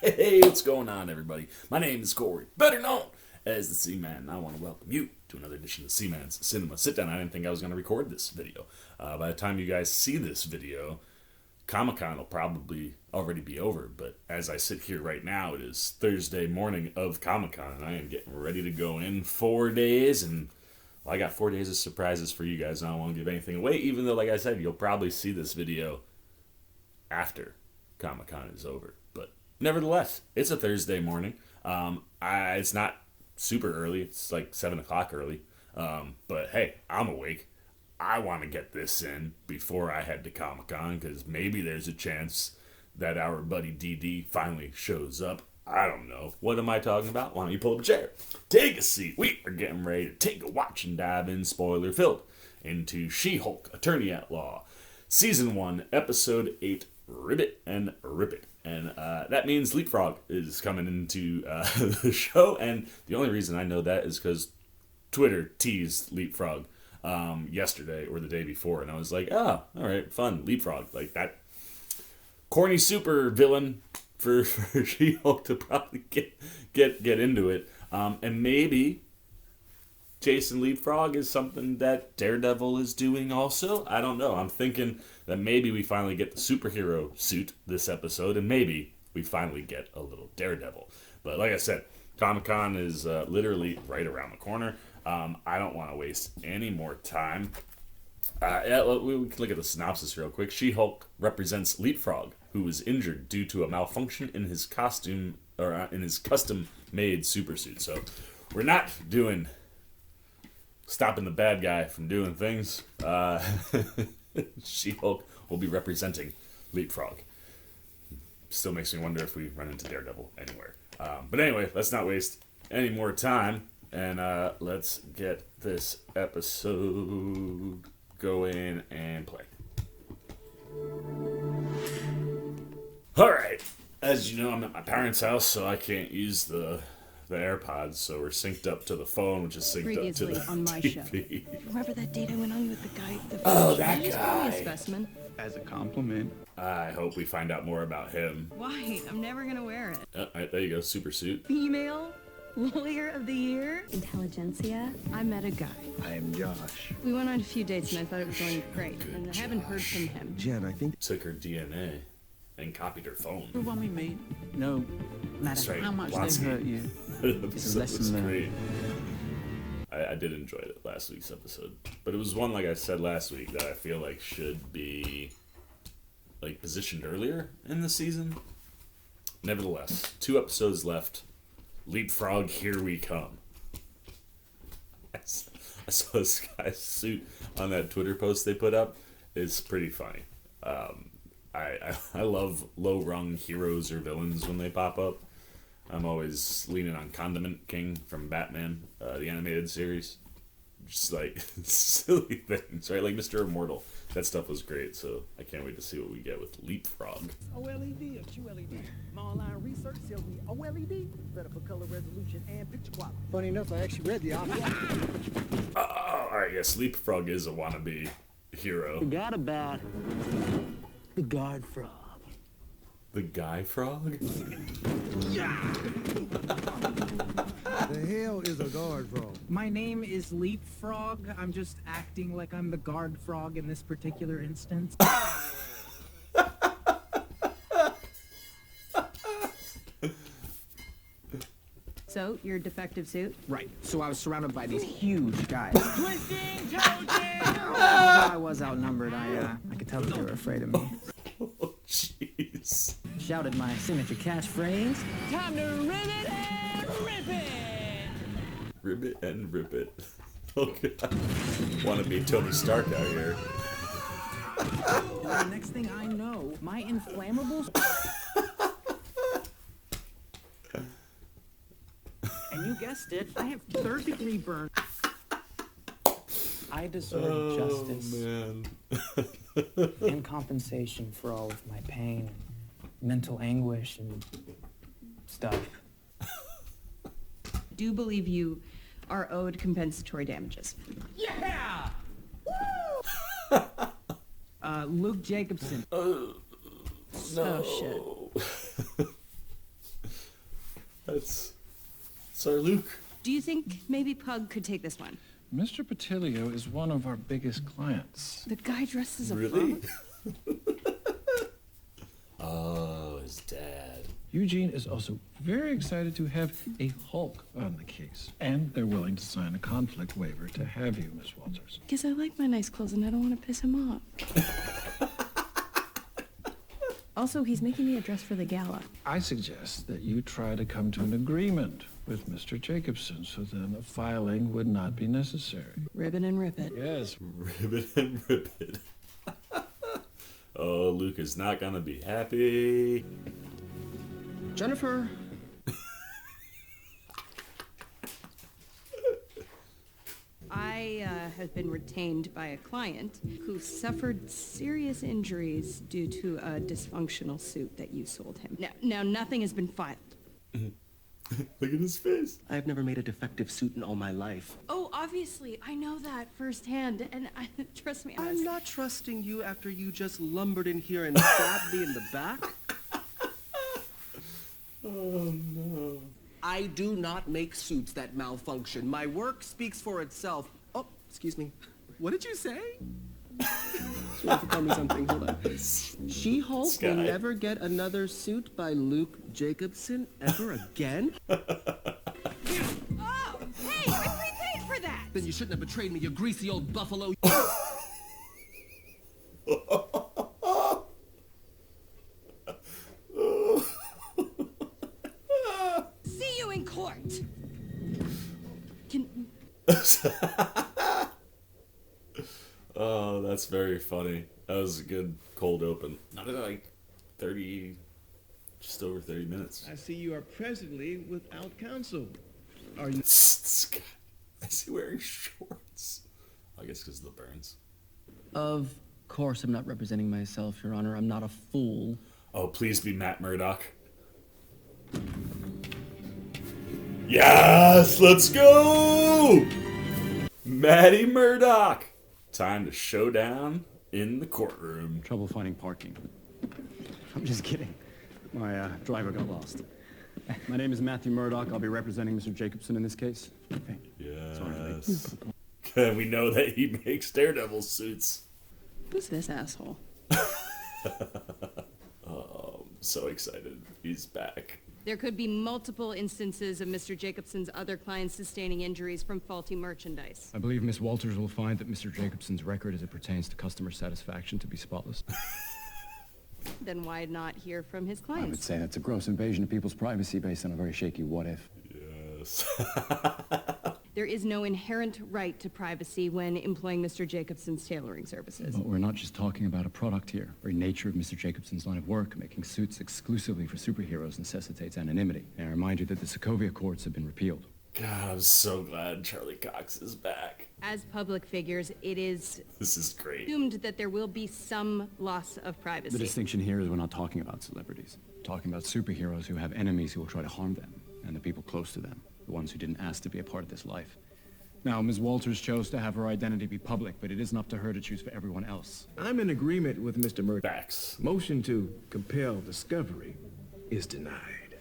Hey, what's going on, everybody? My name is Corey, better known as the Seaman, and I want to welcome you to another edition of Seaman's Cinema Sit Down. I didn't think I was going to record this video. By the time you guys see this video, Comic-Con will probably already be over, but as I sit here right now, it is Thursday morning of Comic-Con, and I am getting ready to go in 4 days, and I got 4 days of surprises for you guys. I don't want to give anything away, even though, like I said, you'll probably see this video after Comic-Con is over. But nevertheless, it's a Thursday morning. It's not super early. It's like 7 o'clock early. But hey, I'm awake. I want to get this in before I head to Comic-Con, because maybe there's a chance that our buddy DD finally shows up. I don't know. What am I talking about? Why don't you pull up a chair? Take a seat. We are getting ready to take a watch and dive in, spoiler-filled, into She-Hulk, Attorney at Law, Season 1, Episode 8, Ribbit and Rip It. And that means Leapfrog is coming into the show, and the only reason I know that is because Twitter teased Leapfrog yesterday or the day before, and I was like, oh, all right, fun, Leapfrog. Like that corny super villain for She-Hulk to probably get into it. And maybe Jason Leapfrog is something that Daredevil is doing also. I don't know. I'm thinking that maybe we finally get the superhero suit this episode, and maybe we finally get a little Daredevil. But like I said, Comic-Con is literally right around the corner. I don't want to waste any more time. We can look at the synopsis real quick. She-Hulk represents Leapfrog, who was injured due to a malfunction in his costume, or in his custom-made supersuit. So we're not doing stopping the bad guy from doing things. She-Hulk will be representing Leapfrog. Still makes me wonder if we run into Daredevil anywhere. But anyway, let's not waste any more time, and let's get this episode going and play. Alright, as you know, I'm at my parents' house, so I can't use the AirPods, so we're synced up to the phone, which is synced previously up to the on my TV. show. Whoever that date I went on with the guy. Oh, that He's guy. a specimen. As a compliment. I hope we find out more about him. Why? I'm never gonna wear it. Oh, right, there you go, super suit. Female lawyer of the year. Intelligentsia. I met a guy. I am Josh. We went on a few dates and I thought it was going great, and I haven't heard from him. Jen, I think. Took her DNA and copied her phone. When we meet, no That's matter right, how much Blonsky. they hurt you, It's lesson learned. great. I did enjoy it last week's episode, but it was one, like I said last week, that I feel like should be like positioned earlier in the season. Nevertheless, 2 episodes left. Leapfrog, here we come. I saw this guy's suit on that Twitter post they put up. It's pretty funny. I love low-rung heroes or villains when they pop up. I'm always leaning on Condiment King from Batman, the animated series. Just like silly things, right? Like Mr. Immortal. That stuff was great, so I can't wait to see what we get with Leapfrog. OLED or QLED. My online research tells me OLED better for color resolution and picture quality. Funny enough, I actually read the article. Alright, yes, Leapfrog is a wannabe hero. forgot about the guard frog. The Guy Frog? The hell is a guard frog? My name is Leapfrog. I'm just acting like I'm the guard frog in this particular instance. So, your defective suit? Right. So I was surrounded by these huge guys. I was outnumbered. I could tell that they were afraid of me. Oh, jeez. Shouted my signature catchphrase. Time to ribbit and rip it! Ribbit and Rip It. Oh, God. Want to be Tony Stark out here. The next thing I know, my inflammables. And you guessed it, I have third-degree burn. I deserve justice Man. and compensation for all of my pain, mental anguish, and stuff. Do believe you are owed compensatory damages. Luke Jacobson. Oh, shit. It's our Luke. Do you think maybe Pug could take this one? Mr. Patilio is one of our biggest clients. The guy dressed as a Really? frog? Oh, his dad. Eugene is also very excited to have a Hulk on the case. And they're willing to sign a conflict waiver to have you, Miss Walters. Because I like my nice clothes and I don't want to piss him off. Also, he's making me a dress for the gala. I suggest that you try to come to an agreement with Mr. Jacobson so then a filing would not be necessary. Ribbit and Rip It. Yes. Ribbit and Rip It. Oh, Luke is not gonna be happy. Jennifer. I have been retained by a client who suffered serious injuries due to a dysfunctional suit that you sold him. Now nothing has been filed. Look at his face. I've never made a defective suit in all my life. Oh, obviously, I know that firsthand, and trust me, I'm not trusting you after you just lumbered in here and stabbed me in the back. Oh, no. I do not make suits that malfunction. My work speaks for itself. Oh, excuse me. What did you say? She wants to tell me something. Hold on. She-Hulk will Sky. never get another suit by Luke Jacobson ever again? Oh, hey, I prepaid for that! Then you shouldn't have betrayed me, you greasy old buffalo. See you in court! Can... Oh, that's very funny. That was a good cold open. Not like 30, just over 30 minutes. I see you are presently without counsel. Are you? This guy, is he wearing shorts? I guess because of the burns. Of course I'm not representing myself, Your Honor. I'm not a fool. Oh, please be Matt Murdock. Yes, let's go! Matty Murdock! Time to show down in the courtroom. Trouble finding parking. I'm just kidding. My driver got lost. My name is Matthew Murdock. I'll be representing Mr. Jacobson in this case. Okay. Yes. And we know that he makes Daredevil suits. Who's this asshole? Oh, I'm so excited. He's back. There could be multiple instances of Mr. Jacobson's other clients sustaining injuries from faulty merchandise. I believe Miss Walters will find that Mr. Jacobson's record as it pertains to customer satisfaction to be spotless. Then why not hear from his I would clients? say that's a gross invasion of people's privacy based on a very shaky what if. Yes. There is no inherent right to privacy when employing Mr. Jacobson's tailoring services. But we're not just talking about a product here. The very nature of Mr. Jacobson's line of work, making suits exclusively for superheroes, necessitates anonymity. And I remind you that the Sokovia courts have been repealed. God, I'm so glad Charlie Cox is back. As public figures, it is This is great. assumed that there will be some loss of privacy. The distinction here is we're not talking about celebrities. We're talking about superheroes who have enemies who will try to harm them, and the people close to them, the ones who didn't ask to be a part of this life. Now, Ms. Walters chose to have her identity be public, but it isn't up to her to choose for everyone else. I'm in agreement with Mr. Murdock. Facts. Motion to compel discovery is denied.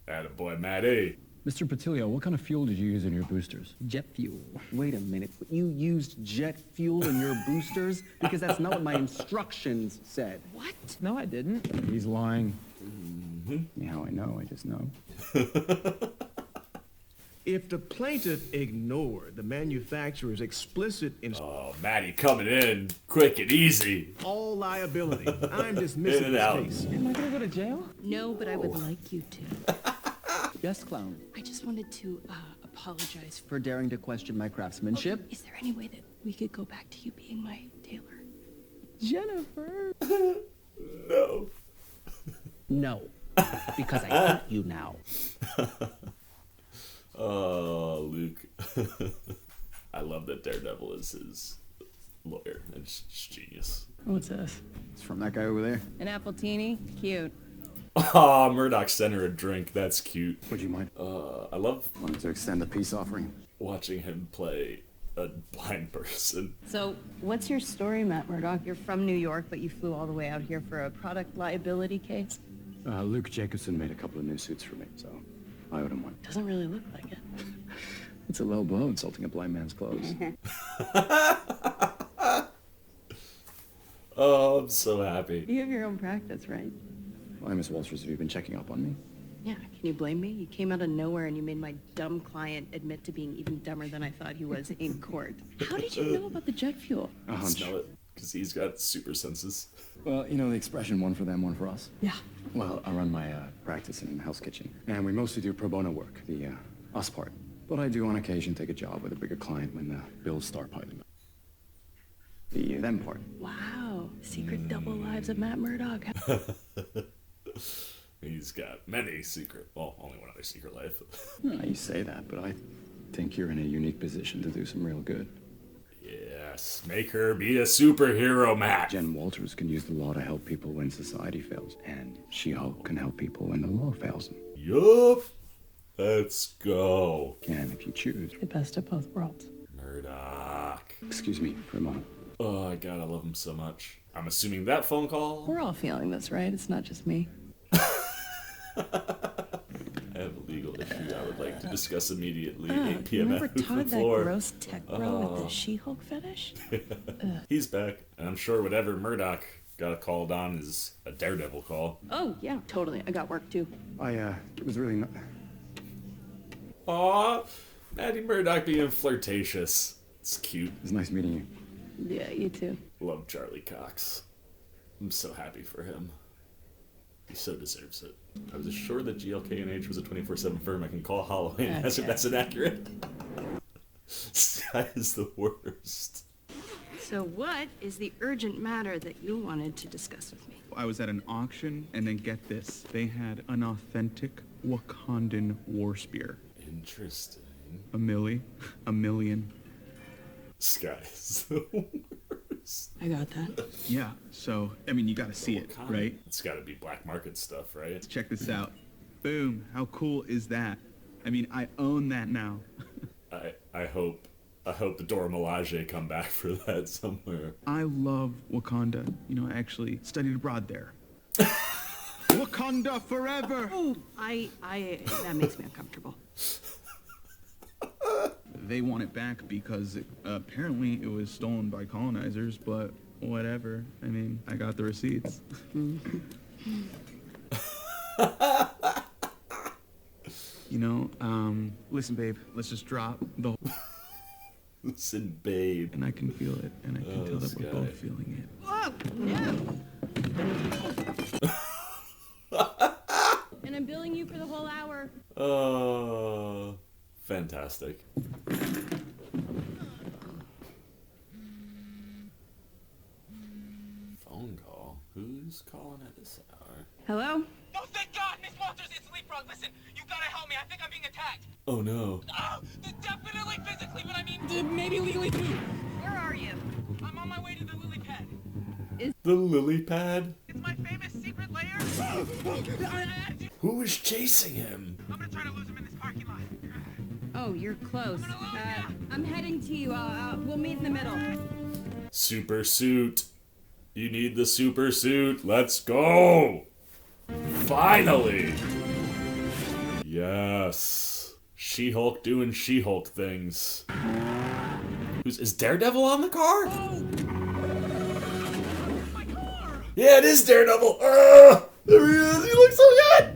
Attaboy, Matty. Mr. Patilio, what kind of fuel did you use in your boosters? Jet fuel. Wait a minute. You used jet fuel in your boosters? Because that's not what my instructions said. What? No, I didn't. He's lying. Mm-hmm. How I know, I just know. If the plaintiff ignored the manufacturer's explicit Oh, Matty coming in quick and easy. all liability, I'm In dismissing and this out. case. Am I gonna go to jail? No, but I would like you to. Yes, clown. I just wanted to apologize. For daring to question my craftsmanship. Is there any way that we could go back to you being my tailor? Jennifer. No. No. Because I hate you now. Oh, Luke. I love that Daredevil is his lawyer. It's genius. What's this? It's from that guy over there. An appletini? Cute. Ah, Murdoch sent her a drink. That's cute. Would you mind? I love Wanted to extend the peace offering. watching him play a blind person. So, what's your story, Matt Murdock? You're from New York, but you flew all the way out here for a product liability case? Luke Jacobson made a couple of new suits for me, so I owed him one. Doesn't really look like it. It's a low blow insulting a blind man's clothes. Oh, I'm so happy. You have your own practice, right? Why, Miss Walters, have you been checking up on me? Yeah, can you blame me? You came out of nowhere and you made my dumb client admit to being even dumber than I thought he was in court. How did you know about the jet fuel? A hunch. Smell it, because he's got super senses. Well, you know the expression, one for them, one for us? Yeah. Well, I run my practice in Hell's Kitchen, and we mostly do pro bono work, the us part. But I do on occasion take a job with a bigger client when the bills start piling up. The them part. Wow. Secret double lives of Matt Murdock. He's got many secret, well, only one other secret life. You say that, but I think you're in a unique position to do some real good. Yes, make her be a superhero, Matt. Jen Walters can use the law to help people when society fails, and She-Hulk can help people when the law fails them. Yup. Let's go. Can if you choose. The best of both worlds. Murdoch. Excuse me for a moment. Oh, God, I love him so much. I'm assuming that phone call... We're all feeling this, right? It's not just me. I have a legal issue I would like to discuss immediately. 8 p.m. Remember at the Todd, that floor. gross tech bro with the She-Hulk fetish? He's back, and I'm sure whatever Murdoch got called on is a Daredevil call. Oh, yeah, totally. I got work, too. It was really not... Aw, Maddie Murdoch being flirtatious. It's cute. It was nice meeting you. Yeah, you too. Love Charlie Cox. I'm so happy for him. He so deserves it. I was assured that GLK&H was a 24/7 firm I can call Halloween. Okay. That's inaccurate. This guy is the worst. So what is the urgent matter that you wanted to discuss with me? I was at an auction, and then get this. They had an authentic Wakandan war spear. Interesting. A million. This guy is the worst. I got that. Yeah, so, I mean, you gotta see it, right? It's gotta be black market stuff, right? Check this out. Boom. How cool is that? I mean, I own that now. I hope the Dora Milaje come back for that somewhere. I love Wakanda. You know, I actually studied abroad there. Wakanda forever! Oh, that makes me uncomfortable. They want it back because apparently it was stolen by colonizers, but whatever. I mean, I got the receipts. You know, listen, babe, let's just drop the... Listen, babe. And I can feel it, and I can tell that we're both feeling it. Whoa! No! And I'm billing you for the whole hour. Oh, fantastic. Phone call? Who's calling at this hour? Hello? Oh, thank God! Miss Walters, it's Leapfrog! Listen, you gotta help me. I think I'm being attacked. Oh, no. Oh, definitely physically, but I mean, maybe legally too. Where are you? I'm on my way to the lily pad. The lily pad? It's my famous secret lair. Who is chasing him? I'm gonna try to lose him in this parking lot. Oh, you're close. I'm heading to you. We'll meet in the middle. Super suit. You need the super suit. Let's go. Finally. Yes. She-Hulk doing She-Hulk things. Is Daredevil on the car? Oh! My car! Yeah, it is Daredevil. There he is. He looks so good.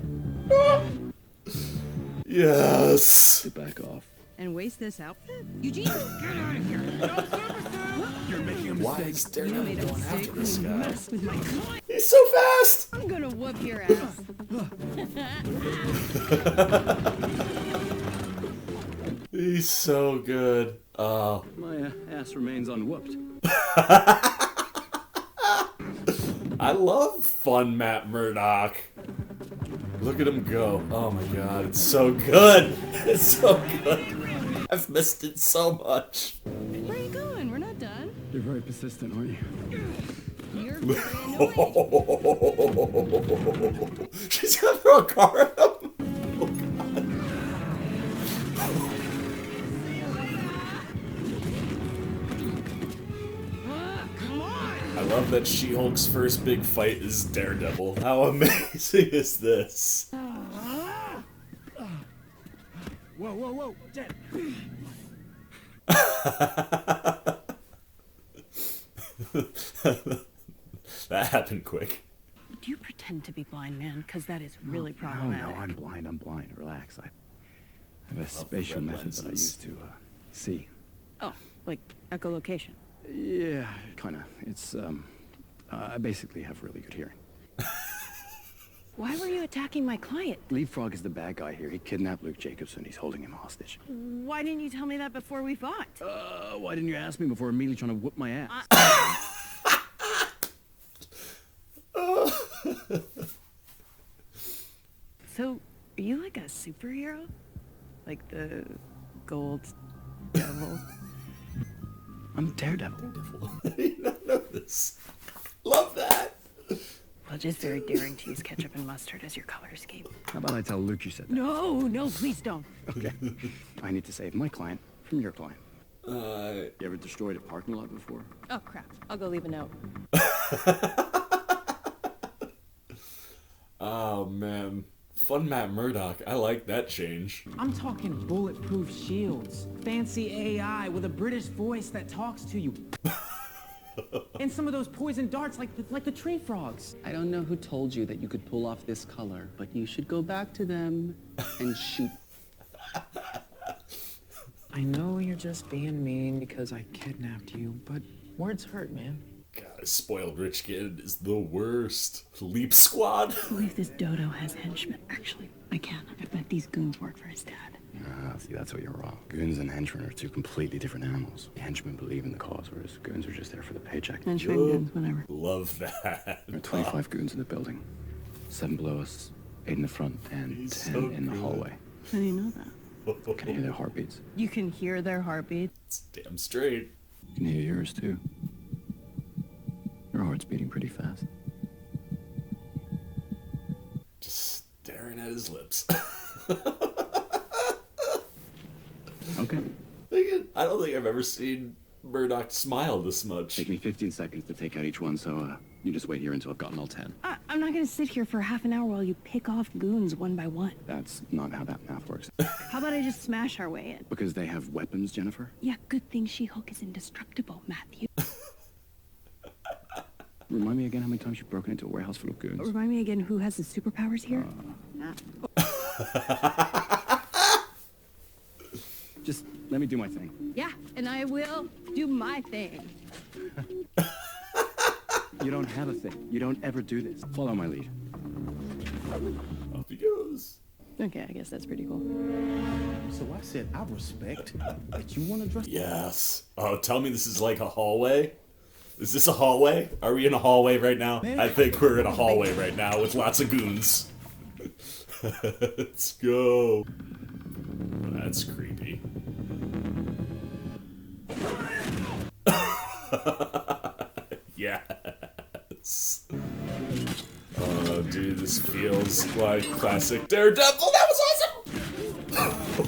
Yes. Get back off. And waste this outfit? Eugene, get out of here. You're making a Why mistake. is Daredevil going after this guy? Mess with my client. He's so fast. I'm gonna whoop your ass. He's so good. My ass remains unwhooped. I love fun Matt Murdock. Look at him go. Oh my god, it's so good. It's so good. I've missed it so much. Where are you going? We're not done. You're very persistent, aren't you? You're very annoying. She's gonna throw a car at him. Oh god. Come on. I love that She-Hulk's first big fight is Daredevil. How amazing is this? Whoa, whoa, whoa, Jet. That happened quick. Do you pretend to be blind, man? Because that is really problematic. No, I'm blind. Relax. I have a spatial method that I use to see. Oh, like echolocation. Yeah, kinda. It's, I basically have really good hearing. Why were you attacking my client? Leapfrog is the bad guy here. He kidnapped Luke Jacobson. He's holding him hostage. Why didn't you tell me that before we fought? Why didn't you ask me before immediately trying to whoop my ass? So, are you like a superhero? Like the gold devil? I'm Daredevil. I did not know this. Love that. Well, just very daring to use ketchup and mustard as your color scheme. How about I tell Luke you said that? No, please don't. Okay. I need to save my client from your client. You ever destroyed a parking lot before? Oh, crap. I'll go leave a note. Oh, man. Fun Matt Murdock. I like that change. I'm talking bulletproof shields, fancy AI with a British voice that talks to you. And some of those poison darts like the tree frogs. I don't know who told you that you could pull off this color, but you should go back to them and shoot. I know you're just being mean because I kidnapped you, but words hurt, man. God, a spoiled rich kid is the worst. Leap Squad. I believe this dodo has henchmen. Actually, I can. I bet these goons work for his dad. See, that's what you're wrong. Goons and henchmen are two completely different animals. Henchmen believe in the cause, whereas goons are just there for the paycheck. Henchmen, goons, whatever. Love that. There are 25 goons in the building. 7 below us, 8 in the front, and He's 10 so in the good. hallway. How do you know that? Can you hear their heartbeats? You can hear their heartbeat. It's damn straight. You can hear yours, too. Your heart's beating pretty fast. Just staring at his lips. Okay. I don't think I've ever seen Murdoch smile this much. Take me 15 seconds to take out each one, so you just wait here until I've gotten all 10. I'm not gonna sit here for half an hour while you pick off goons one by one. That's not how that math works. How about I just smash our way in? Because they have weapons, Jennifer? Yeah, good thing She-Hulk is indestructible, Matthew. Remind me again how many times you've broken into a warehouse full of goons. Remind me again who has the superpowers here? Just let me do my thing. Yeah, and I will do my thing. You don't have a thing. You don't ever do this. Follow my lead. Up he goes. Okay, I guess that's pretty cool. So I said I respect that you want to dress. Yes. Oh, tell me this is like a hallway? Is this a hallway? Are we in a hallway right now? I think we're in a hallway right now with lots of goons. Let's go. That's creepy. Yes. Oh, dude, this feels like classic Daredevil. That was awesome!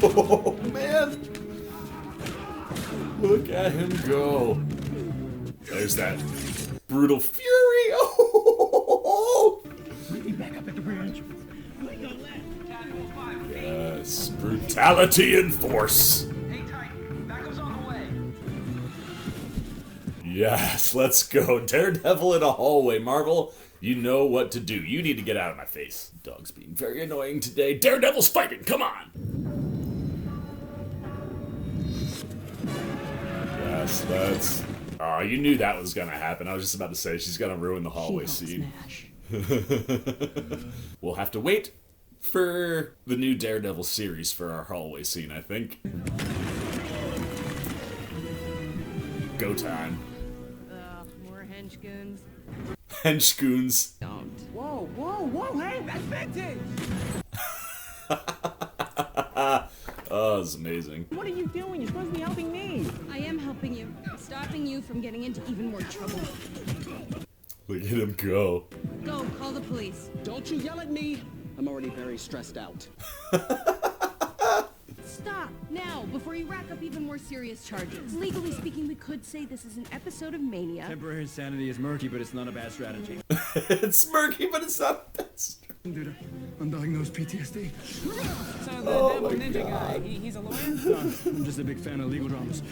Oh, man. Look at him go. There's that brutal fury. Oh! Back up at the bridge. Yes, brutality and force. Yes, let's go. Daredevil in a hallway. Marvel, you know what to do. You need to get out of my face. Dog's being very annoying today. Daredevil's fighting. Come on. Yes, let's... Oh, you knew that was going to happen. I was just about to say she's going to ruin the hallway scene. We'll have to wait for the new Daredevil series for our hallway scene, I think. Go time. More hench goons. Hench goons. Don't. Whoa, hey, that's vintage! Oh, it's amazing. What are you doing? You're supposed to be helping me. I am helping you. Stopping you from getting into even more trouble. Look at him go. Go, call the police. Don't you yell at me. I'm already very stressed out. Stop, now, before you rack up even more serious charges. Legally speaking, we could say this is an episode of Mania. Temporary insanity is murky, but it's not a bad strategy. It's murky, but it's not best. Undiagnosed PTSD. So the devil ninja guy, he's a lawyer? No, I'm just a big fan of legal dramas.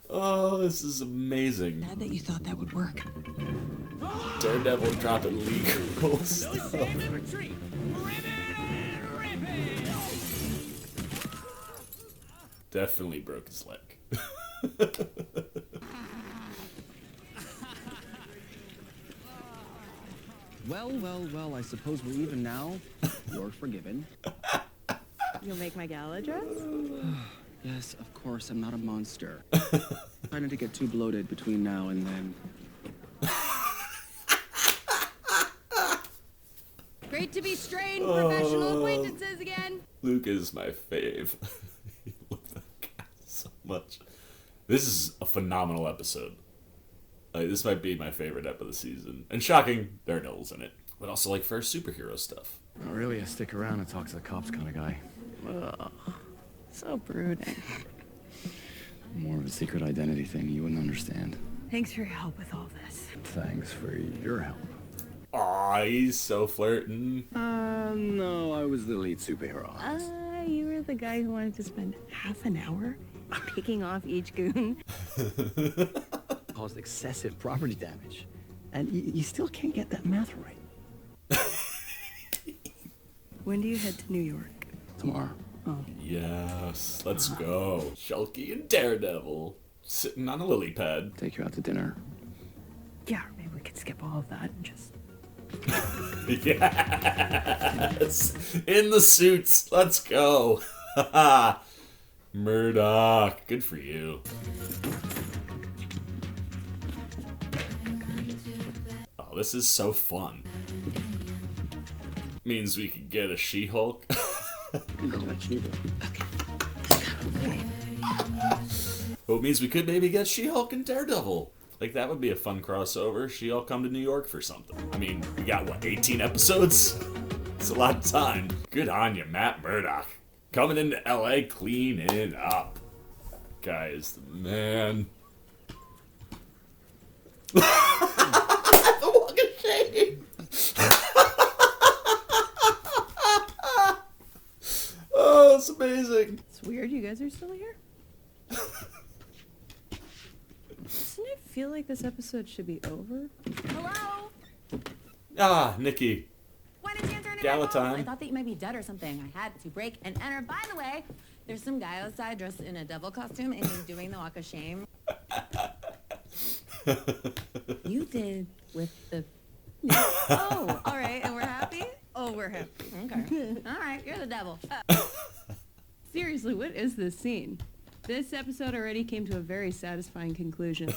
Oh, this is amazing. Glad that you thought that would work. Daredevil dropping legal stuff. Retreat! Ribbit and Rip It! Definitely broke his leg. Well, I suppose we're even now. You're forgiven. You'll make my gala dress? Yes, of course, I'm not a monster. Trying not to get too bloated between now and then. Great to be strained professional acquaintances again. Luke is my fave. I love that guy so much. This is a phenomenal episode. Like, this might be my favorite ep of the season. And shocking, Daredevil's in it. But also, like, first superhero stuff. Not really a stick around and talk to the cops kind of guy. Ugh, so brooding. More of a secret identity thing you wouldn't understand. Thanks for your help with all this. Thanks for your help. Aw, he's so flirting. No, I was the lead superhero. You were the guy who wanted to spend half an hour picking off each goon. Caused excessive property damage. And you still can't get that math right. When do you head to New York? Tomorrow. Oh. Yes, let's go. Shulky and Daredevil sitting on a lily pad. Take you out to dinner. Yeah, maybe we could skip all of that and just... Yes! In the suits, let's go. Murdoch, good for you. Oh, this is so fun. Means we could get a She-Hulk. Well, it means we could maybe get She-Hulk and Daredevil. Like, that would be a fun crossover. She-Hulk come to New York for something. I mean, we got, what, 18 episodes? It's a lot of time. Good on you, Matt Murdock. Coming into L.A. cleaning up. Guy is the man. The walk of shame. Oh, it's amazing. It's weird you guys are still here. Doesn't it feel like this episode should be over? Hello? Ah, Nikki. Why didn't you answer any Gala of my calls? time. I thought that you might be dead or something. I had to break and enter. By the way, there's some guy outside dressed in a devil costume and he's doing the walk of shame. You did with the... Oh, all right. And we're happy? Oh, we're happy. Okay. All right. You're the devil. Seriously, what is this scene? This episode already came to a very satisfying conclusion.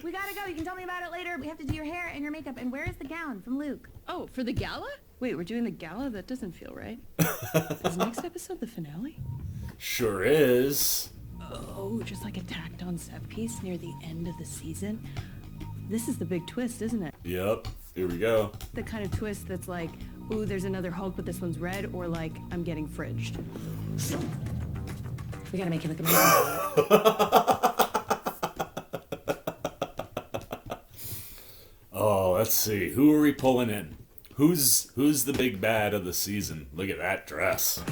We gotta go. You can tell me about it later. We have to do your hair and your makeup. And where is the gown from Luke? Oh, for the gala? Wait, we're doing the gala? That doesn't feel right. Is next episode the finale? Sure is. Oh, just like a tacked on set piece near the end of the season? This is the big twist, isn't it? Yep. Here we go. The kind of twist that's like, ooh, there's another Hulk, but this one's red, or like, I'm getting fridged. We gotta make him look amazing. Oh, let's see. Who are we pulling in? Who's the big bad of the season? Look at that dress.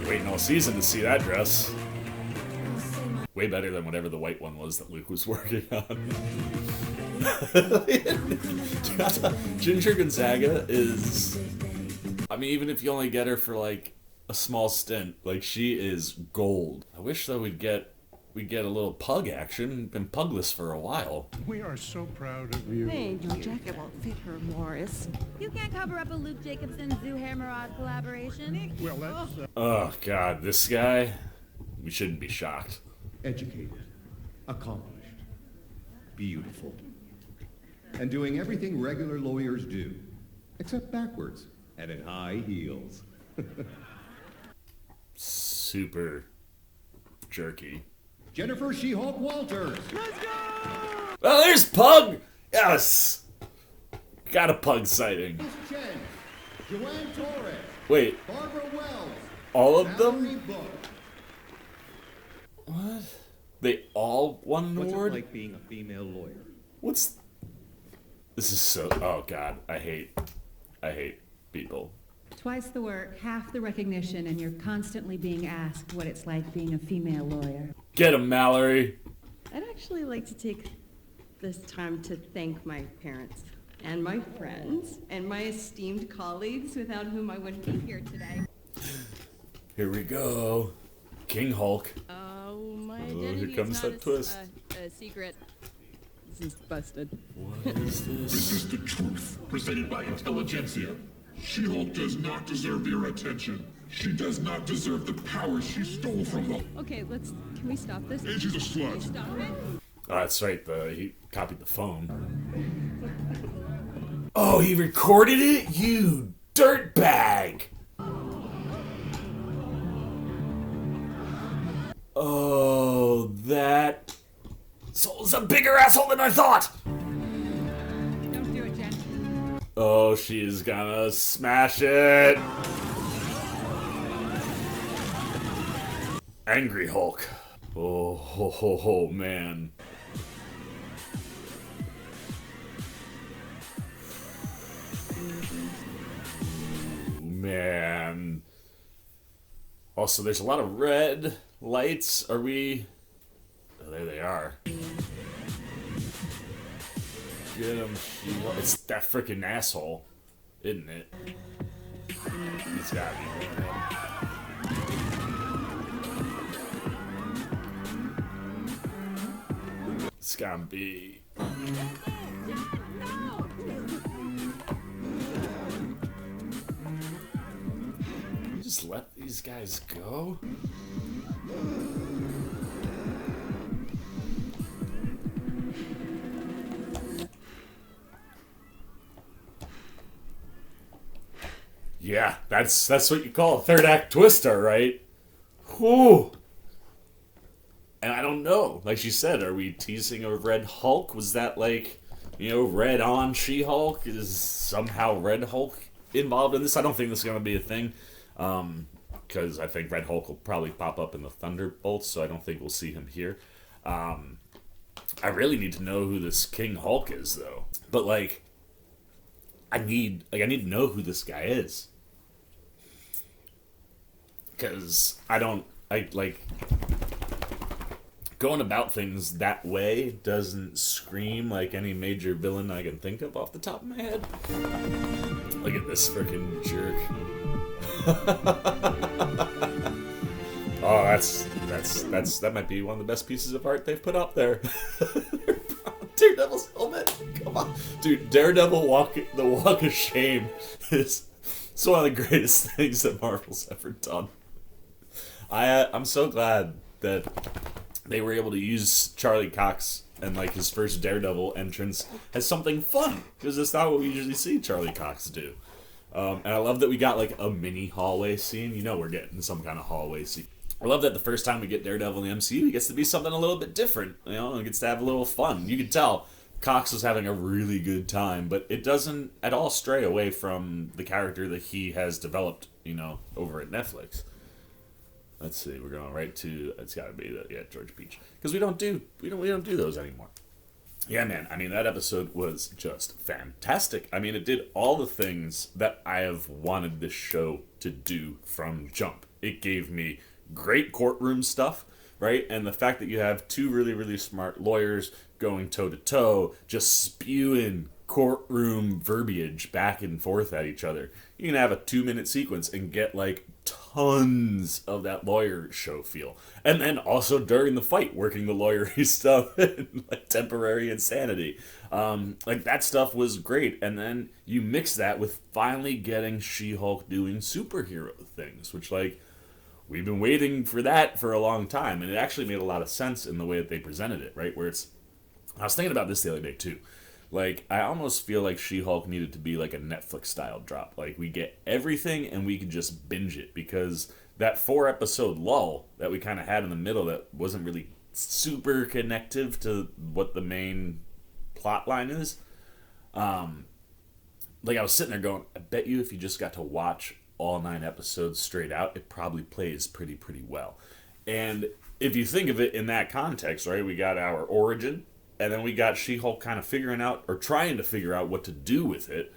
You're waiting all season to see that dress. Way better than whatever the white one was that Luke was working on. Ginger Gonzaga is... I mean, even if you only get her for, like, a small stint, like, she is gold. I wish, though, we'd get a little pug action. Been pugless for a while. We are so proud of you. Hey, your jacket won't fit her, Morris. You can't cover up a Luke Jacobson Zuhair Murad collaboration. Well, that's... Oh, God, this guy... We shouldn't be shocked. Educated, accomplished, beautiful, and doing everything regular lawyers do, except backwards and in high heels. Super jerky. Jennifer She-Hulk Walters. Let's go! Oh, there's Pug! Yes! Got a Pug sighting. Chen, Joanne Torres. Wait, Barbara Wells. all of Valerie them? Book. What? They all won an What's award? it like being a female lawyer? What's... This is so... Oh, God. I hate people. Twice the work, half the recognition, and you're constantly being asked what it's like being a female lawyer. Get him, Mallory. I'd actually like to take this time to thank my parents and my friends and my esteemed colleagues without whom I wouldn't be here today. Here we go. King Hulk. Oh, my Oh, identity here comes is not that twist. a secret. This is busted. What is this? This is the truth, presented by Intelligentsia. She-Hulk does not deserve your attention. She does not deserve the power she stole from the... Okay, can we stop this? And she's a slut. Stop it. Oh, that's right. He copied the phone. Oh, he recorded it? You dirtbag! Oh, that soul's a bigger asshole than I thought! Don't do it, Jen. Oh, she's gonna smash it! Angry Hulk. Oh, man. Man. Also, there's a lot of red lights. Are we... Oh, there they are. Get him. It's that freaking asshole, isn't it? He's gotta be red. It's gotta be... Just let these guys go? Yeah, that's what you call a third act twister, right? Whew. And I don't know. Like she said, are we teasing a Red Hulk? Was that like, Red on She-Hulk? Is somehow Red Hulk involved in this? I don't think this is going to be a thing. Because I think Red Hulk will probably pop up in the Thunderbolts, so I don't think we'll see him here. I really need to know who this King Hulk is, though. But I need to know who this guy is. Because going about things that way doesn't scream like any major villain I can think of off the top of my head. Look at this freaking jerk. Oh, that might be one of the best pieces of art they've put up there. Daredevil's helmet. Come on, dude. Daredevil the walk of shame is it's one of the greatest things that Marvel's ever done. I'm so glad that they were able to use Charlie Cox and his first Daredevil entrance as something fun, because that's not what we usually see Charlie Cox do. And I love that we got a mini hallway scene. We're getting some kind of hallway scene. I love that the first time we get Daredevil in the MCU, he gets to be something a little bit different. He gets to have a little fun. You can tell Cox was having a really good time, but it doesn't at all stray away from the character that he has developed, over at Netflix. Let's see, we're going right to, it's got to be George Peach, because we don't do those anymore. Yeah, man. That episode was just fantastic. It did all the things that I have wanted this show to do from jump. It gave me great courtroom stuff, right? And the fact that you have two really, really smart lawyers going toe-to-toe, just spewing courtroom verbiage back and forth at each other. You can have a 2-minute sequence and get tons of that lawyer show feel. And then also during the fight, working the lawyery stuff and temporary insanity. That stuff was great. And then you mix that with finally getting She-Hulk doing superhero things, which we've been waiting for that for a long time. And it actually made a lot of sense in the way that they presented it, right? I was thinking about this the other day too. I almost feel like She-Hulk needed to be a Netflix-style drop. We get everything and we can just binge it, because that 4-episode lull that we kind of had in the middle that wasn't really super connective to what the main plot line is. I was sitting there going, I bet you if you just got to watch all 9 episodes straight out, it probably plays pretty well. And if you think of it in that context, right, we got our origin, and then we got She-Hulk kind of figuring out, or trying to figure out what to do with it,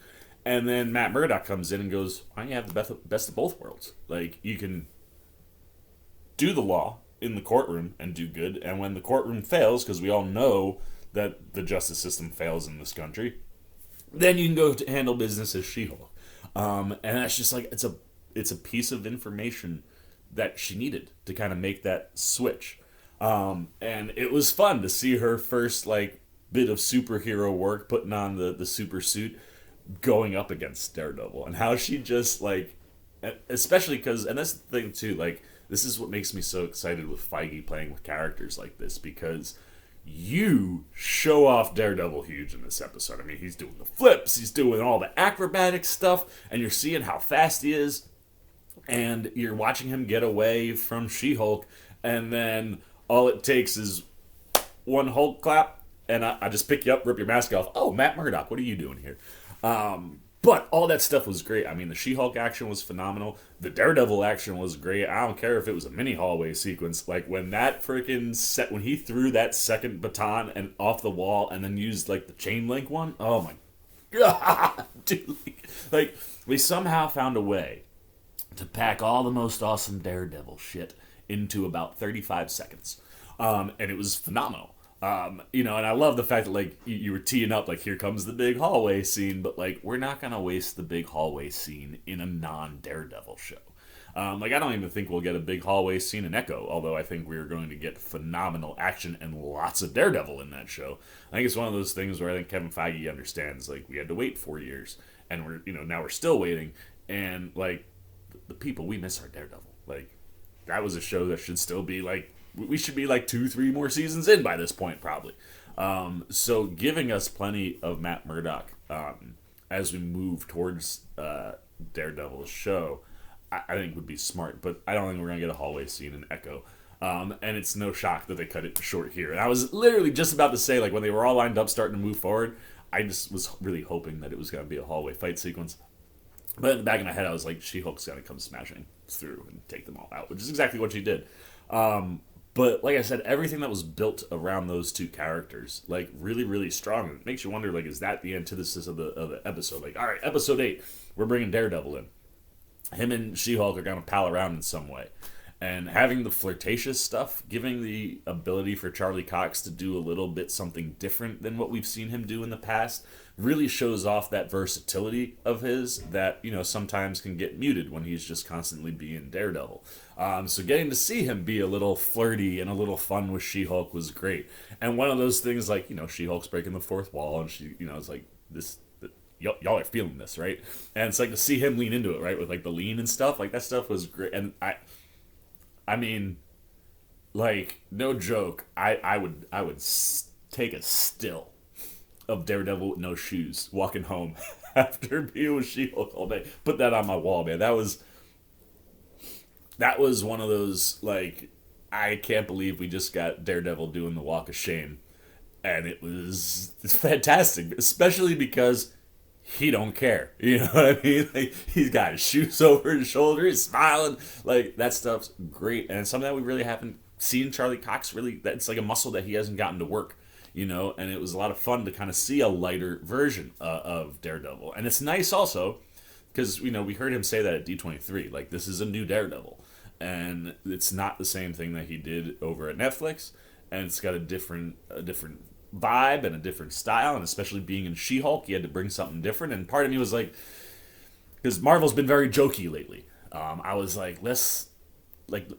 and then Matt Murdock comes in and goes, why don't you have the best of both worlds? Like, you can do the law in the courtroom and do good, and when the courtroom fails, because we all know that the justice system fails in this country, then you can go to handle business as She-Hulk. And that's just like, it's a piece of information that she needed to kind of make that switch. And it was fun to see her first, like, bit of superhero work, putting on the super suit, going up against Daredevil, and how she just, like, especially because, and that's the thing too, like, this is what makes me so excited with Feige playing with characters like this, because you show off Daredevil huge in this episode. I mean, he's doing the flips, he's doing all the acrobatic stuff, and you're seeing how fast he is, and you're watching him get away from She-Hulk, and then all it takes is one Hulk clap, and I just pick you up, rip your mask off. Oh, Matt Murdock, what are you doing here? But all that stuff was great. I mean, the She-Hulk action was phenomenal. The Daredevil action was great. I don't care if it was a mini hallway sequence. Like, when that freaking set, when he threw that second baton and off the wall and then used, like, the chain link one. Oh, my God. Dude. Like, we somehow found a way to pack all the most awesome Daredevil shit into about 35 seconds. And it was phenomenal. And I love the fact that, like, you were teeing up, like, here comes the big hallway scene, but, like, we're not going to waste the big hallway scene in a non-Daredevil show. I don't even think we'll get a big hallway scene in Echo, although I think we're going to get phenomenal action and lots of Daredevil in that show. I think it's one of those things where I think Kevin Feige understands, like, we had to wait 4 years, and now we're still waiting, and, like, the people, we miss our Daredevil. Like, that was a show that should still be, like, we should be like 2-3 more seasons in by this point, probably. So giving us plenty of Matt Murdock as we move towards Daredevil's show, I think would be smart. But I don't think we're going to get a hallway scene in Echo. And it's no shock that they cut it short here. And I was literally just about to say, like, when they were all lined up starting to move forward, I just was really hoping that it was going to be a hallway fight sequence. But in the back of my head, I was like, She-Hulk's going to come smashing through and take them all out, which is exactly what she did. But like I said, everything that was built around those two characters, like, really, really strong. It makes you wonder, like, is that the antithesis of the episode? Like, all right, episode 8, we're bringing Daredevil in. Him and She-Hulk are going to pal around in some way. And having the flirtatious stuff, giving the ability for Charlie Cox to do a little bit something different than what we've seen him do in the past, really shows off that versatility of his that, sometimes can get muted when he's just constantly being Daredevil. So getting to see him be a little flirty and a little fun with She-Hulk was great. And one of those things, like, She-Hulk's breaking the fourth wall, and she, it's like, y'all are feeling this, right? And it's like to see him lean into it, right? With, like, the lean and stuff, like, that stuff was great. And I mean, like, no joke, I would take a still of Daredevil with no shoes walking home after being with She-Hulk all day. Put that on my wall, man. That was one of those, like, I can't believe we just got Daredevil doing the walk of shame. And it's fantastic, especially because he don't care. You know what I mean? Like, he's got his shoes over his shoulder, he's smiling. Like, that stuff's great. And something that we really haven't seen Charlie Cox really, that's like a muscle that he hasn't gotten to work. And it was a lot of fun to kind of see a lighter version of Daredevil. And it's nice also, because, we heard him say that at D23, like, this is a new Daredevil. And it's not the same thing that he did over at Netflix, and it's got a different vibe and a different style, and especially being in She-Hulk, he had to bring something different. And part of me was like, because Marvel's been very jokey lately, I was like,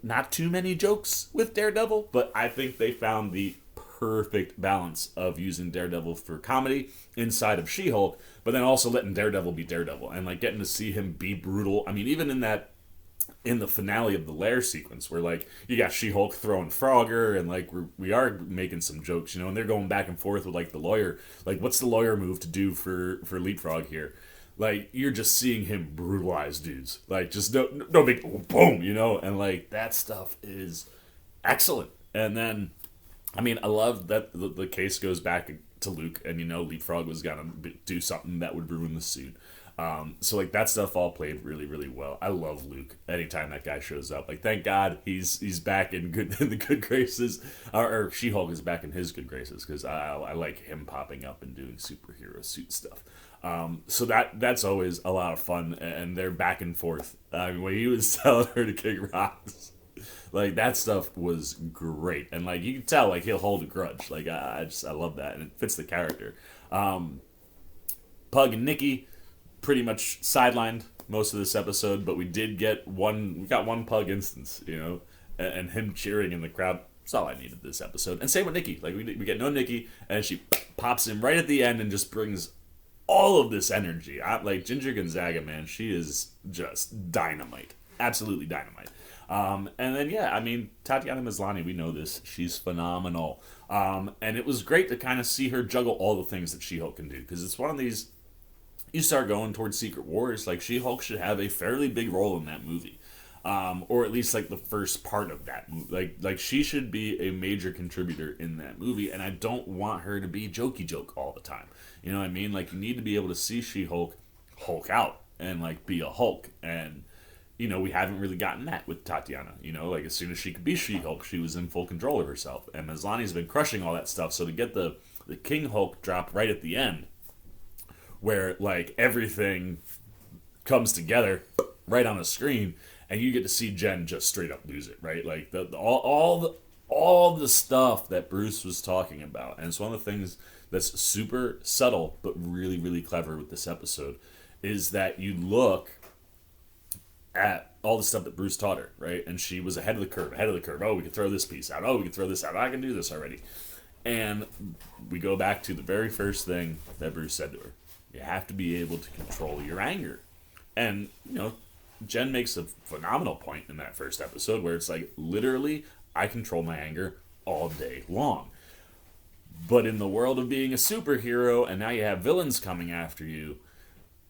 not too many jokes with Daredevil, but I think they found the perfect balance of using Daredevil for comedy inside of She-Hulk, but then also letting Daredevil be Daredevil, and, like, getting to see him be brutal. I mean, even in the finale of the Lair sequence, where, like, you got She-Hulk throwing Frogger, and, like, we are making some jokes, and they're going back and forth with, like, the lawyer, like, what's the lawyer move to do for Leapfrog here? Like, you're just seeing him brutalize dudes, like, just no big boom, and, like, that stuff is excellent. And then, I mean, I love that the case goes back to Luke, and Leapfrog was gonna do something that would ruin the suit. So like that stuff all played really, really well. I love Luke. Anytime that guy shows up, like thank God he's back in the good graces, or She-Hulk is back in his good graces, because I like him popping up and doing superhero suit stuff. So that's always a lot of fun, and they're back and forth. When he was telling her to kick rocks, like that stuff was great, and like you can tell like he'll hold a grudge. Like I love that, and it fits the character. Pug and Nikki pretty much sidelined most of this episode, but we got one Pug instance, you know, and him cheering in the crowd. That's all I needed this episode. And same with Nikki. Like we get no Nikki, and she pops in right at the end and just brings all of this energy. Like Ginger Gonzaga, man, she is just dynamite, absolutely dynamite. And then yeah, I mean Tatiana Maslany, we know this. She's phenomenal. And it was great to kind of see her juggle all the things that She-Hulk can do, because it's one of these. You start going towards Secret Wars, like She-Hulk should have a fairly big role in that movie, or at least like the first part of that movie. Like she should be a major contributor in that movie, and I don't want her to be jokey joke all the time. You know what I mean? Like you need to be able to see She-Hulk Hulk out and like be a Hulk, and you know we haven't really gotten that with Tatiana. You know, like as soon as she could be She-Hulk, she was in full control of herself, and Maslany's been crushing all that stuff. So to get the King Hulk drop right at the end, where like everything comes together right on the screen, and you get to see Jen just straight up lose it, right? Like all the stuff that Bruce was talking about, and it's one of the things that's super subtle but really, really clever with this episode, is that you look at all the stuff that Bruce taught her, right? And she was ahead of the curve. Oh, we can throw this piece out. Oh, we can throw this out. I can do this already. And we go back to the very first thing that Bruce said to her. You have to be able to control your anger. And, you know, Jen makes a phenomenal point in that first episode where it's like, literally, I control my anger all day long. But in the world of being a superhero, and now you have villains coming after you,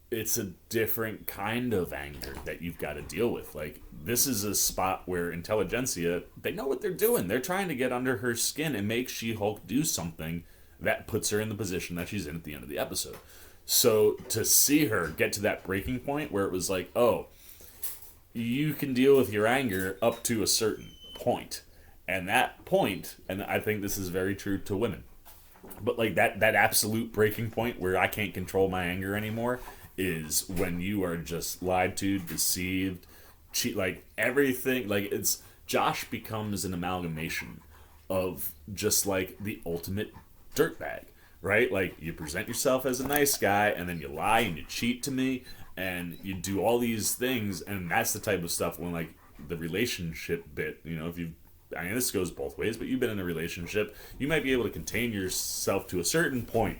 it's a different kind of anger that you've got to deal with. Like, this is a spot where Intelligentsia, they know what they're doing. They're trying to get under her skin and make She-Hulk do something that puts her in the position that she's in at the end of the episode. So to see her get to that breaking point where it was like, oh, you can deal with your anger up to a certain point. And that point, and I think this is very true to women, but like that absolute breaking point where I can't control my anger anymore is when you are just lied to, deceived, cheat, like everything. Like it's Josh becomes an amalgamation of just like the ultimate dirtbag. Right? Like, you present yourself as a nice guy, and then you lie and you cheat to me, and you do all these things, and that's the type of stuff when, like, the relationship bit, you know, I mean, this goes both ways, but you've been in a relationship, you might be able to contain yourself to a certain point,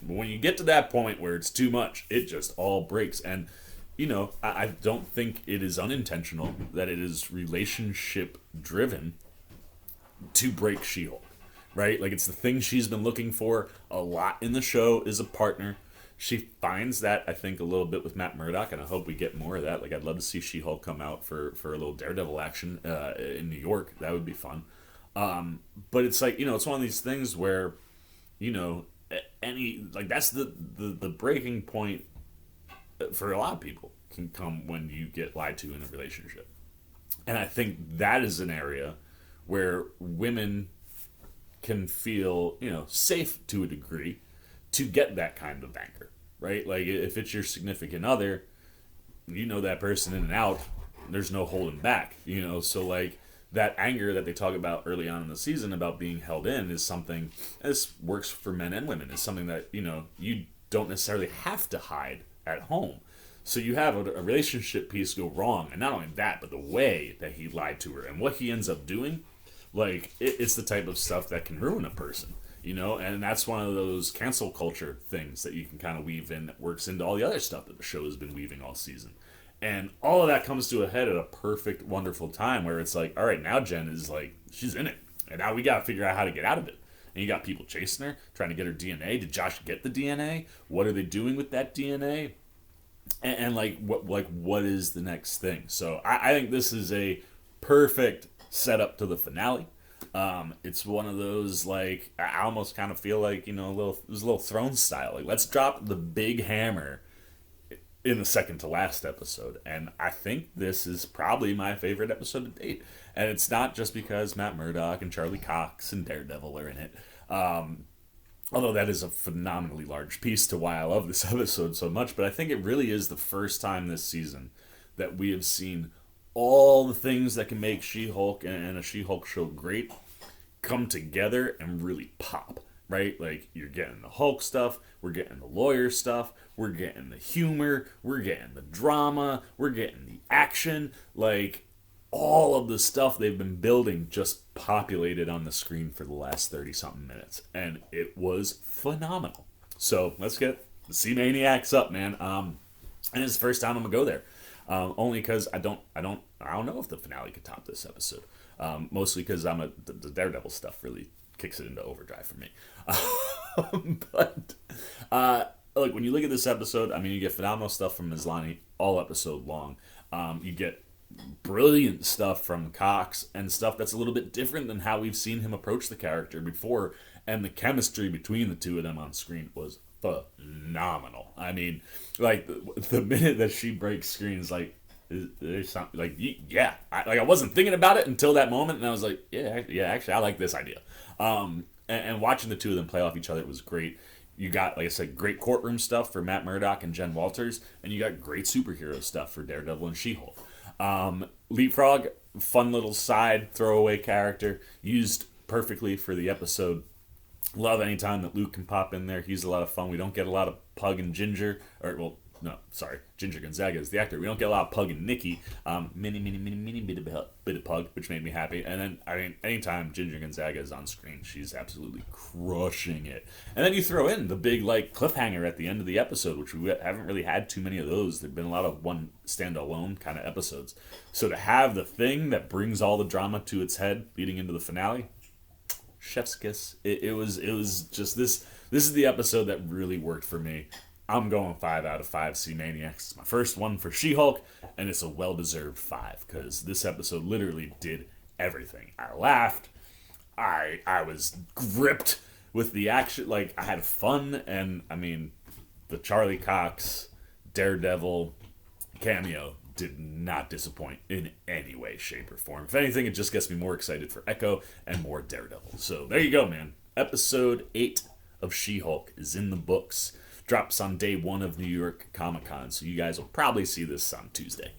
but when you get to that point where it's too much, it just all breaks, and, you know, I don't think it is unintentional that it is relationship-driven to break She-Hulk. Right? Like, it's the thing she's been looking for a lot in the show is a partner. She finds that, I think, a little bit with Matt Murdock, and I hope we get more of that. Like, I'd love to see She-Hulk come out for a little Daredevil action in New York. That would be fun. But it's like, you know, it's one of these things where, you know, that's the breaking point for a lot of people can come when you get lied to in a relationship. And I think that is an area where women can feel, you know, safe to a degree to get that kind of anger, right? Like if it's your significant other, you know that person in and out, there's no holding back, you know? So like that anger that they talk about early on in the season about being held in is something, this works for men and women, is something that, you know, you don't necessarily have to hide at home. So you have a relationship piece go wrong, and not only that, but the way that he lied to her and what he ends up doing. Like, it's the type of stuff that can ruin a person, you know? And that's one of those cancel culture things that you can kind of weave in that works into all the other stuff that the show has been weaving all season. And all of that comes to a head at a perfect, wonderful time where it's like, all right, now Jen is like, she's in it. And now we got to figure out how to get out of it. And you got people chasing her, trying to get her DNA. Did Josh get the DNA? What are they doing with that DNA? And what is the next thing? So I think this is a perfect setup to the finale. It's one of those, like, I almost kind of feel like, you know, it was a little Thrones style. Like, let's drop the big hammer in the second to last episode. And I think this is probably my favorite episode to date. And it's not just because Matt Murdock and Charlie Cox and Daredevil are in it. Although that is a phenomenally large piece to why I love this episode so much. But I think it really is the first time this season that we have seen all the things that can make She-Hulk and a She-Hulk show great come together and really pop, right? Like, you're getting the Hulk stuff, we're getting the lawyer stuff, we're getting the humor, we're getting the drama, we're getting the action. Like, all of the stuff they've been building just populated on the screen for the last 30-something minutes. And it was phenomenal. So, let's get the C-Maniacs up, man. And it's the first time I'm going to go there. Only because I don't know if the finale could top this episode. Mostly because the Daredevil stuff really kicks it into overdrive for me. But look, when you look at this episode, I mean, you get phenomenal stuff from Maslany all episode long. You get brilliant stuff from Cox and stuff that's a little bit different than how we've seen him approach the character before. And the chemistry between the two of them on screen was phenomenal. I mean, like, the minute that she breaks screens, like, there's something like, yeah, I wasn't thinking about it until that moment, and I was like, yeah, actually, I like this idea. And watching the two of them play off each other was great. You got, like I said, great courtroom stuff for Matt Murdock and Jen Walters, and you got great superhero stuff for Daredevil and She-Hulk. Leapfrog, fun little side throwaway character, used perfectly for the episode. Love any time that Luke can pop in there. He's a lot of fun. We don't get a lot of Pug and Ginger, Ginger Gonzaga is the actor. We don't get a lot of Pug and Nikki. Mini bit of Pug, which made me happy. And then, I mean, anytime Ginger Gonzaga is on screen, she's absolutely crushing it. And then you throw in the big, like, cliffhanger at the end of the episode, which we haven't really had too many of those. There've been a lot of one stand-alone kind of episodes. So to have the thing that brings all the drama to its head leading into the finale, chef's kiss. It was just this is the episode that really worked for me. I'm going 5 out of 5 C-Maniacs. It's my first one for She-Hulk, and it's a well-deserved 5, because this episode literally did everything. I laughed. I was gripped with the action. Like, I had fun, and, I mean, the Charlie Cox Daredevil cameo did not disappoint in any way, shape, or form. If anything, it just gets me more excited for Echo and more Daredevil. So, there you go, man. Episode 8 of She-Hulk is in the books. Drops on day 1 of New York Comic-Con, so you guys will probably see this on Tuesday.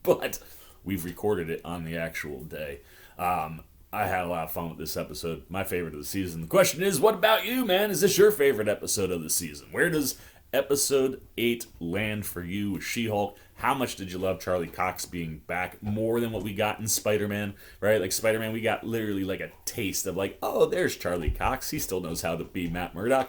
But we've recorded it on the actual day. I had a lot of fun with this episode. My favorite of the season. The question is, what about you, man? Is this your favorite episode of the season? Where does episode 8 land for you with She-Hulk? How much did you love Charlie Cox being back? More than what we got in Spider-Man, right? Like, Spider-Man, we got literally like a taste of, like, oh, there's Charlie Cox. He still knows how to be Matt Murdock.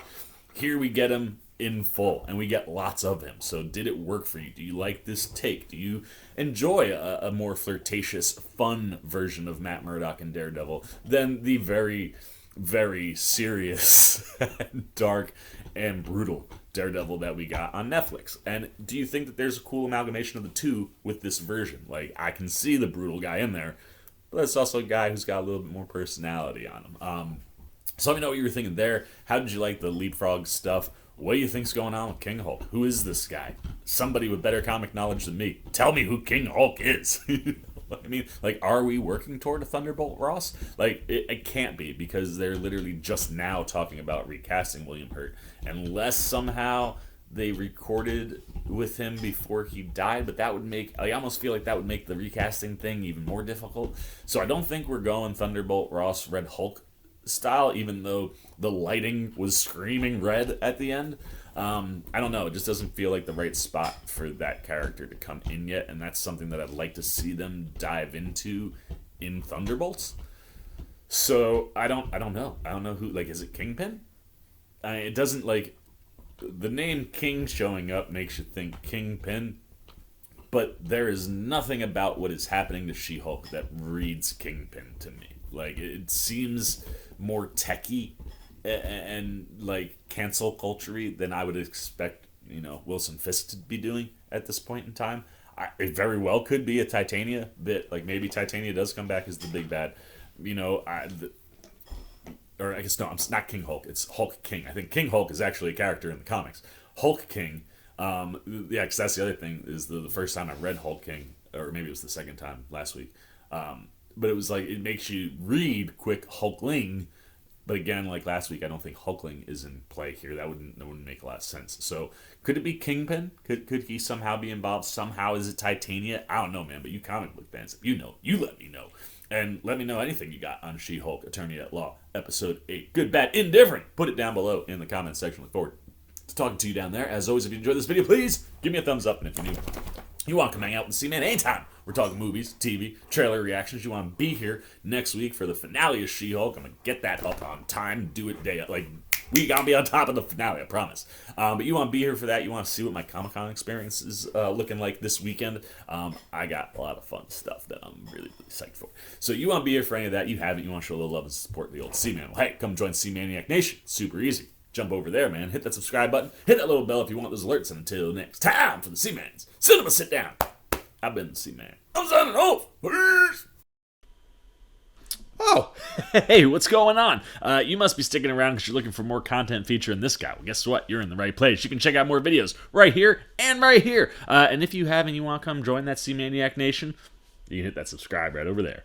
Here we get him in full, and we get lots of him. So did it work for you? Do you like this take? Do you enjoy a more flirtatious, fun version of Matt Murdock and Daredevil than the very, very serious, dark, and brutal Daredevil that we got on Netflix? And do you think that there's a cool amalgamation of the two with this version? Like, I can see the brutal guy in there, but it's also a guy who's got a little bit more personality on him. So let me know what you were thinking there. How did you like the Leapfrog stuff? What do you think's going on with King Hulk? Who is this guy? Somebody with better comic knowledge than me. Tell me who King Hulk is. I mean, like, are we working toward a Thunderbolt Ross? Like, it can't be, because they're literally just now talking about recasting William Hurt. Unless somehow they recorded with him before he died, but that would make, I almost feel like that would make the recasting thing even more difficult. So I don't think we're going Thunderbolt Ross, Red Hulk style, even though the lighting was screaming red at the end. I don't know, it just doesn't feel like the right spot for that character to come in yet, and that's something that I'd like to see them dive into in Thunderbolts. So I don't know who, like, is it Kingpin? It doesn't, like, the name King showing up makes you think Kingpin, but there is nothing about what is happening to She-Hulk that reads Kingpin to me. Like, it seems more techie and like cancel culture-y than I would expect, Wilson Fisk to be doing at this point in time. It very well could be a Titania bit. Like, maybe Titania does come back as the big bad. Or I guess no, it's not King Hulk. It's Hulk King. I think King Hulk is actually a character in the comics. Hulk King Yeah, because that's the other thing, is the first time I read Hulk King, or maybe it was the second time last week, but it was like, it makes you read quick Hulkling, but again, like last week, I don't think Hulkling is in play here. That wouldn't make a lot of sense. So could it be Kingpin? Could he somehow be involved? Somehow is it Titania? I don't know, man, but you comic book fans, if you know, you let me know. And let me know anything you got on She-Hulk, Attorney at Law, Episode 8. Good, bad, indifferent. Put it down below in the comments section. Look forward to talking to you down there. As always, if you enjoyed this video, please give me a thumbs up. And if you're new, you want to come hang out with C-Man anytime. We're talking movies, TV, trailer reactions. You want to be here next week for the finale of She-Hulk. I'm going to get that up on time. Do it day. Like, we got to be on top of the finale, I promise. But you want to be here for that. You want to see what my Comic-Con experience is looking like this weekend. I got a lot of fun stuff that I'm really, really psyched for. So you want to be here for any of that. You haven't. You want to show a little love and support the old C-Man. Well, hey, come join C-Maniac Nation. Super easy. Jump over there, man. Hit that subscribe button. Hit that little bell if you want those alerts. And until next time, for the C-Mans, Cinema Sit Down. I've been the C-Man. I'm signing off. Peace. Oh, hey, what's going on? You must be sticking around because you're looking for more content featuring this guy. Well, guess what? You're in the right place. You can check out more videos right here and right here. And if you have and you want to come join that C-Maniac Nation, you can hit that subscribe right over there.